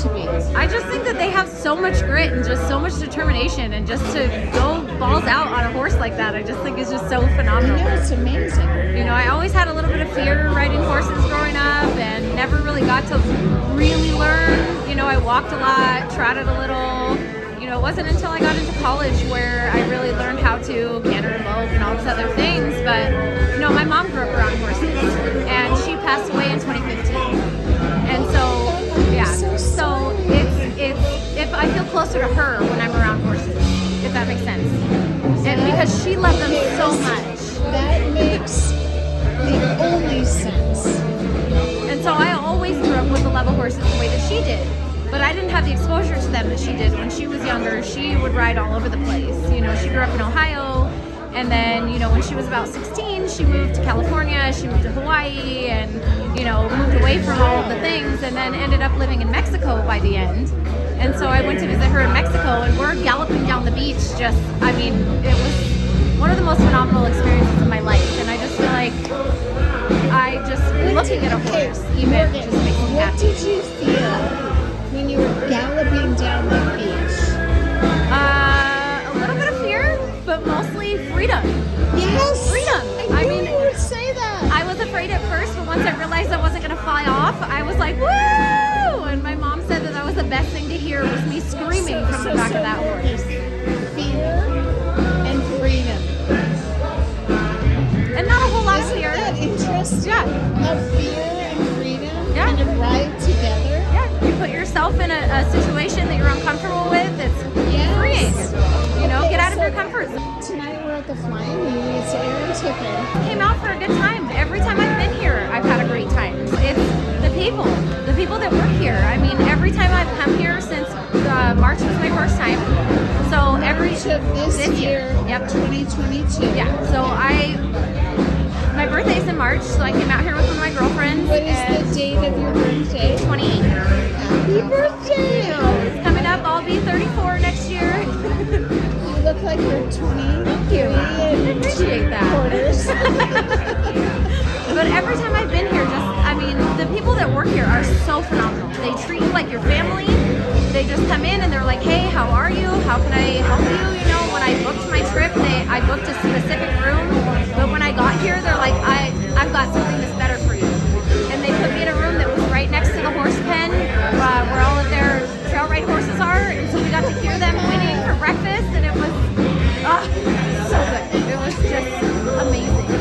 to be. I just think that they have so much grit and just so much determination, and just to go balls out on a horse like that, I just think is just so phenomenal. I know, it's amazing. You know, I always had a little bit of fear riding horses growing up and never really got to really learn. You know, I walked a lot, trotted a little. You know, it wasn't until I got into college where I really learned how to canter and lope and all these other things. But, you know, my mom grew up around horses, and she passed away in 2015. And so, yeah, so it's if I feel closer to her when I'm around horses, if that makes sense. And because she loved them so much. That makes the only sense. And so I always grew up with the love of horses the way that she did. But I didn't have the exposure to them that she did. When she was younger, she would ride all over the place. You know, she grew up in Ohio, and then, you know, when she was about 16, she moved to California, she moved to Hawaii, and, you know, moved away from all of the things, and then ended up living in Mexico by the end. And so I went to visit her in Mexico, and we're galloping down the beach. Just, I mean, it was one of the most phenomenal experiences of my life. And I just feel like looking at a horse even just makes me happy. What did you feel when you were galloping down the beach? A little bit of fear, but mostly freedom. Yes! Freedom! I mean, you would say that. I was afraid at first, but once I realized I wasn't going to fly off, I was like, woo! And my mom said that was the best thing to hear, was me screaming from the back of that horse. Fear and freedom. And not a whole lot of fear. Isn't that interesting? Yeah. Of fear and freedom Yeah. kind of ride together. Yeah, you put yourself in a situation that you're uncomfortable with. It's freeing. You know, get out of your comfort zone. Tonight we're at the Flying V. It's Aaron Tippin. Came out for a good time. Every time I've been here, I've had a great time. It's the people that work here. I mean, every time I've come here since March was my first time. So March of this year, yep. 2022. Yeah. So my birthday's in March, so I came out here with one of my girlfriends. What is the date of your birthday? 28. Happy birthday! It's coming up. I'll be 34 next year. You look like you're 20. Thank you. I appreciate that. Quarters. But every time I've been here, the people that work here are so phenomenal. They treat you like your family. They just come in and they're like, hey, how are you? How can I help you? You know, when I booked my trip, I booked a specific room. But when I got here, they're like, I've got something that's better for you. And they put me in a room that was right next to the horse pen, where all of their trail ride horses are. And so we got to hear them whinnying for breakfast, and it was so good. It was just amazing.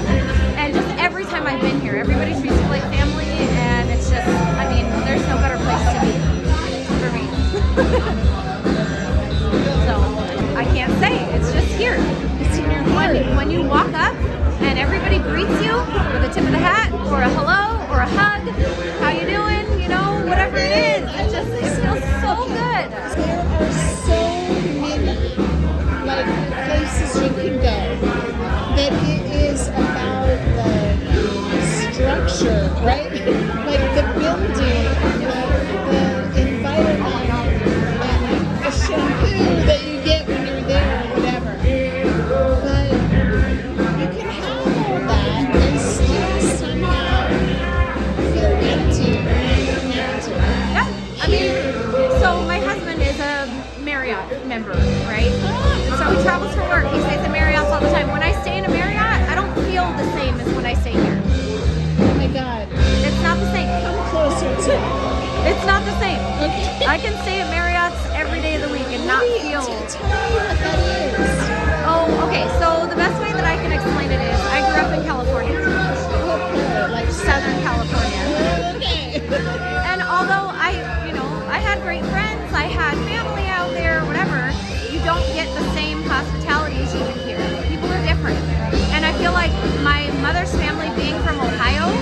And just every time I've been here, everybody treats you like family, and it's just, I mean, there's no better place to be for me. So I can't say, it's just here. It's in your heart. When you walk up and everybody greets you with a tip of the hat or a hello or a hug, how you doing, you know, whatever it is, it feels so good. There are so many places you can go that it is about the structure, right? Like the building, the environment, and the shampoo that you get when you're there or whatever. But you can have all that and still somehow feel empty when you're empty. Yeah, I mean, so my husband is a Marriott member, right? And so he travels for work. He stays at Marriott's all the time. When I stay in a Marriott, I don't feel the same as when I stay here. Oh my God. It's not the same. Come closer to me. It's not the same. Okay. I can stay at Marriott's every day of the week and not feel. Tell me what that is. Oh, okay. So the best way that I can explain it is I grew up in California, Like Southern California. Okay. And although I had great friends, I had family out there, whatever, you don't get the same hospitality as you do here. People are different. And I feel like my mother's family being from Ohio,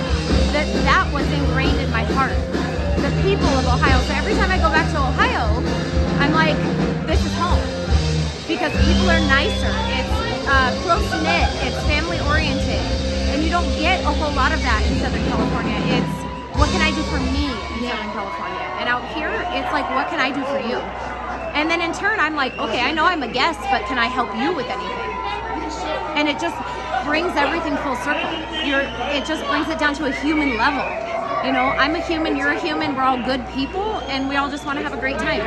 that was ingrained in my heart. The people of Ohio. So every time I go back to Ohio, I'm like, this is home. Because people are nicer. It's close-knit. It's family-oriented. And you don't get a whole lot of that in Southern California. It's, what can I do for me in Southern California? And out here, it's like, what can I do for you? And then in turn, I'm like, okay, I know I'm a guest, but can I help you with anything? And it just brings everything full circle. It just brings it down to a human level. You know, I'm a human, you're a human, we're all good people, and we all just want to have a great time.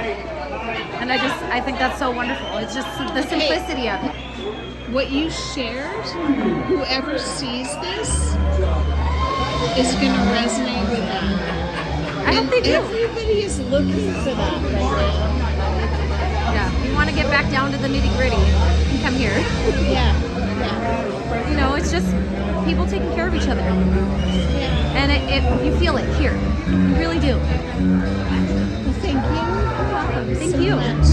And I think that's so wonderful. It's just the simplicity of it. What you shared, whoever sees this is going to resonate with that. I hope they do. Everybody is looking for that right now. Yeah, if you want to get back down to the nitty gritty, you can come here. Yeah. You know, it's just people taking care of each other. Yeah. And you feel it here. You really do. Well, thank you. You're welcome. Thank so you. much.